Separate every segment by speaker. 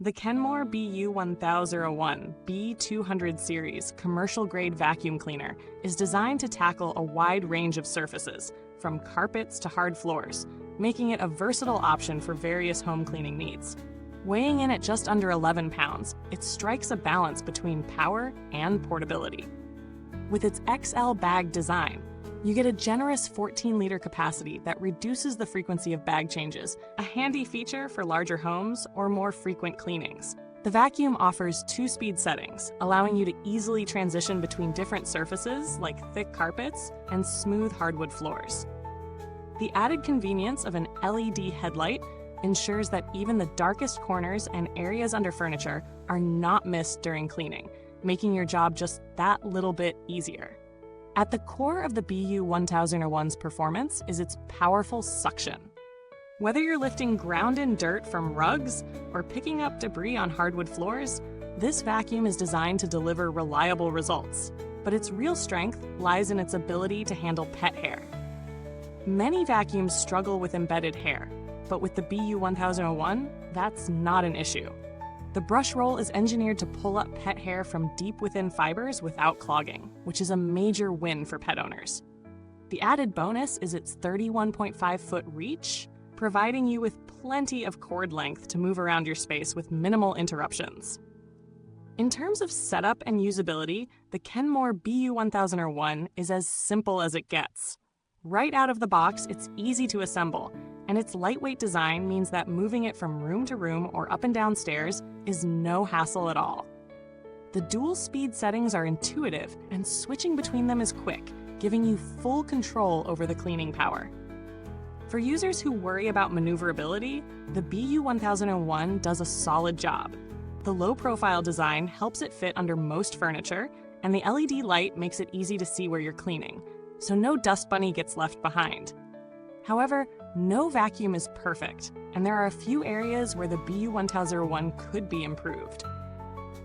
Speaker 1: The Kenmore BU1001 B200 series commercial-grade vacuum cleaner is designed to tackle a wide range of surfaces, from carpets to hard floors, making it a versatile option for various home cleaning needs. Weighing in at just under 11 pounds, it strikes a balance between power and portability. With its XL bag design, you get a generous 14-liter capacity that reduces the frequency of bag changes, a handy feature for larger homes or more frequent cleanings. The vacuum offers 2-speed settings, allowing you to easily transition between different surfaces like thick carpets and smooth hardwood floors. The added convenience of an LED headlight ensures that even the darkest corners and areas under furniture are not missed during cleaning, making your job just that little bit easier. At the core of the BU1001's performance is its powerful suction. Whether you're lifting ground-in dirt from rugs or picking up debris on hardwood floors, this vacuum is designed to deliver reliable results, but its real strength lies in its ability to handle pet hair. Many vacuums struggle with embedded hair, but with the BU1001, that's not an issue. The brush roll is engineered to pull up pet hair from deep within fibers without clogging, which is a major win for pet owners. The added bonus is its 31.5-foot reach, providing you with plenty of cord length to move around your space with minimal interruptions. In terms of setup and usability, the Kenmore BU1001 is as simple as it gets. Right out of the box, it's easy to assemble, and its lightweight design means that moving it from room to room or up and down stairs is no hassle at all. The dual speed settings are intuitive, and switching between them is quick, giving you full control over the cleaning power. For users who worry about maneuverability, the BU1001 does a solid job. The low-profile design helps it fit under most furniture, and the LED light makes it easy to see where you're cleaning, so no dust bunny gets left behind. However, no vacuum is perfect, and there are a few areas where the BU1001 could be improved.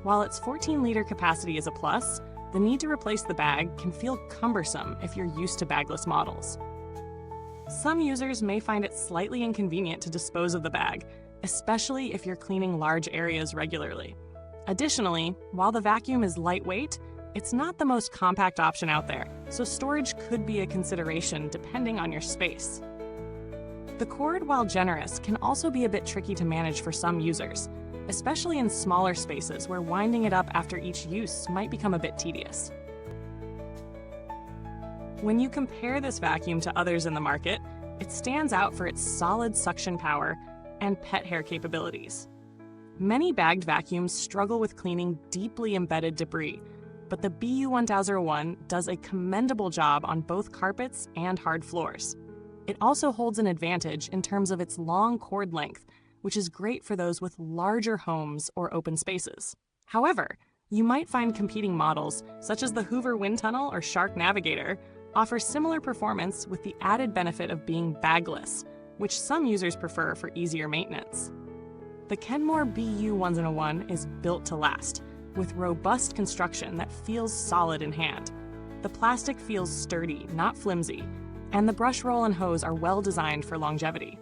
Speaker 1: While its 14-liter capacity is a plus, the need to replace the bag can feel cumbersome if you're used to bagless models. Some users may find it slightly inconvenient to dispose of the bag, especially if you're cleaning large areas regularly. Additionally, while the vacuum is lightweight, it's not the most compact option out there, so storage could be a consideration depending on your space. The cord, while generous, can also be a bit tricky to manage for some users, especially in smaller spaces where winding it up after each use might become a bit tedious. When you compare this vacuum to others in the market, it stands out for its solid suction power and pet hair capabilities. Many bagged vacuums struggle with cleaning deeply embedded debris, but the BU1001 does a commendable job on both carpets and hard floors. It also holds an advantage in terms of its long cord length, which is great for those with larger homes or open spaces. However, you might find competing models, such as the Hoover Wind Tunnel or Shark Navigator, offer similar performance with the added benefit of being bagless, which some users prefer for easier maintenance. The Kenmore BU1001 is built to last, with robust construction that feels solid in hand. The plastic feels sturdy, not flimsy, and the brush roll and hose are well designed for longevity.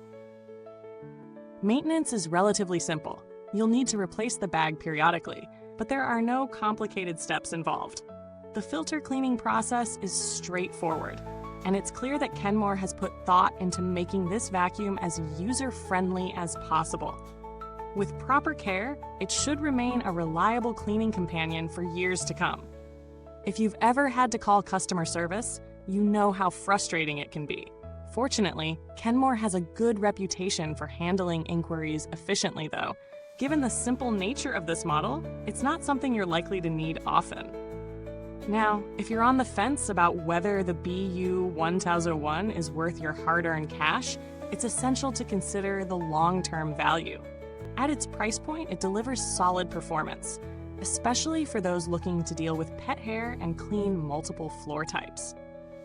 Speaker 1: Maintenance is relatively simple. You'll need to replace the bag periodically, but there are no complicated steps involved. The filter cleaning process is straightforward, and it's clear that Kenmore has put thought into making this vacuum as user-friendly as possible. With proper care, it should remain a reliable cleaning companion for years to come. If you've ever had to call customer service, you know how frustrating it can be. Fortunately, Kenmore has a good reputation for handling inquiries efficiently though. Given the simple nature of this model, it's not something you're likely to need often. Now, if you're on the fence about whether the BU1001 is worth your hard-earned cash, it's essential to consider the long-term value. At its price point, it delivers solid performance, especially for those looking to deal with pet hair and clean multiple floor types.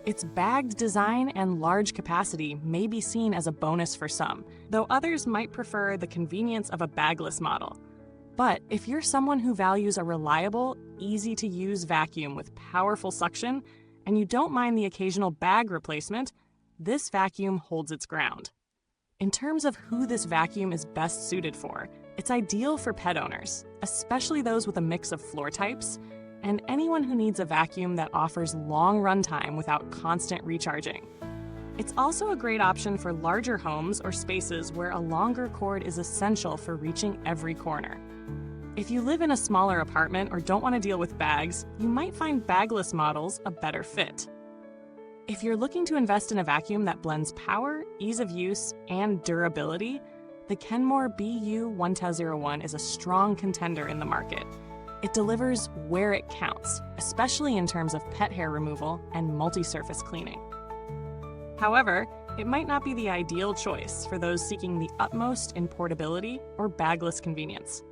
Speaker 1: Its bagged design and large capacity may be seen as a bonus for some, though others might prefer the convenience of a bagless model. But if you're someone who values a reliable, easy-to-use vacuum with powerful suction, and you don't mind the occasional bag replacement, this vacuum holds its ground. In terms of who this vacuum is best suited for, It's ideal for pet owners, especially those with a mix of floor types, and anyone who needs a vacuum that offers long runtime without constant recharging. It's also a great option for larger homes or spaces where a longer cord is essential for reaching every corner. If you live in a smaller apartment or don't want to deal with bags, you might find bagless models a better fit. If you're looking to invest in a vacuum that blends power, ease of use, and durability, the Kenmore BU1001 is a strong contender in the market. It delivers where it counts, especially in terms of pet hair removal and multi-surface cleaning. However, it might not be the ideal choice for those seeking the utmost in portability or bagless convenience.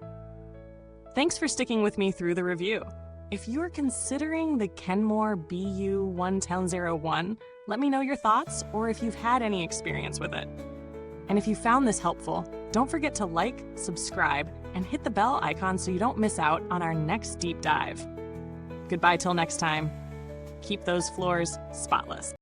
Speaker 1: Thanks for sticking with me through the review. If you're considering the Kenmore BU1001, let me know your thoughts or if you've had any experience with it. And if you found this helpful, don't forget to like, subscribe, and hit the bell icon so you don't miss out on our next deep dive. Goodbye till next time. Keep those floors spotless.